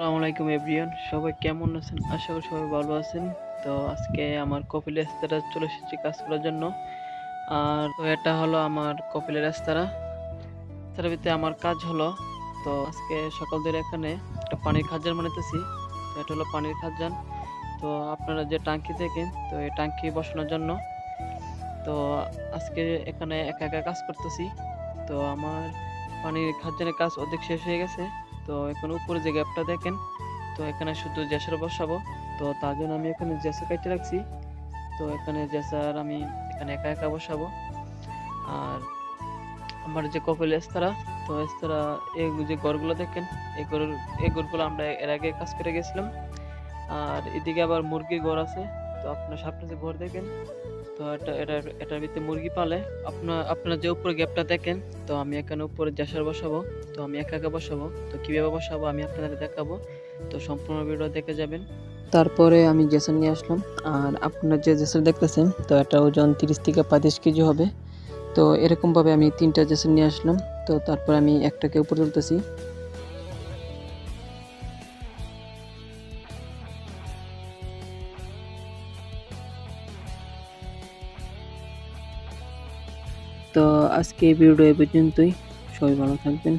আসসালামু আলাইকুম এভরিওয়ান, সবাই কেমন আছেন? আশা করি সবাই ভালো আছেন। তো আজকে আমার কপিল রেস্তোরাঁ চলে এসেছি কাজ করার জন্য। আর তো এটা হলো আমার কপিলের রেস্তোরাঁ। রেস্তোরাঁর ভিতরে আমার কাজ হলো, তো আজকে সকাল ধরে এখানে একটা পানির খাজান বানাইতেছি। তো এটা হলো পানির খাজান। তো আপনারা যে টাঙ্কি দেখেন, তো এই টাঙ্কি বসানোর জন্য। তো আজকে এখানে একা একা কাজ করতেছি। তো আমার পানির খাজানের কাজ অর্ধেক শেষ হয়ে গেছে। তো এখন উপরে যে গ্যাপটা দেখেন, তো এখানে শুধু জেসার বসাবো। তো তার জন্য আমি এখানে জেসার কাটতে রাখছি। তো এখানে জেসার আমি এখানে একা একা বসাবো। আর আমার যে কপিল রেস্তোরাঁ, তো রেস্তোরাঁ এই যে ঘরগুলো দেখেন, এই ঘরগুলো আমরা এর আগে কাজ করে গেছিলাম। আর এদিকে আবার মুরগির ঘর আছে। তো আপনার সামনে যে ঘর দেখেন, তো এটার ভিতরে মুরগি পালে। আপনারা যে উপরে গ্যাপটা দেখেন, তো আমি এখানে উপরে জেসার বসাবো। তো আমি একা একা বসাবো। তো কিভাবে বসাবো আমি আপনাদের দেখাবো। তো সম্পূর্ণ ভিডিও দেখে যাবেন। তারপরে আমি জেসার নিয়ে আসলাম। আর আপনারা যে জেসার দেখতেছেন, তো এটা ওজন 30 থেকে 35 কেজি হবে। তো এরকমভাবে আমি 3টা জেসার নিয়ে আসলাম। তো তারপর আমি একটাকে উপরে তুলতেছি। তো আজকে এই ভিডিও এ পর্যন্তই। সবাই ভালো থাকবেন।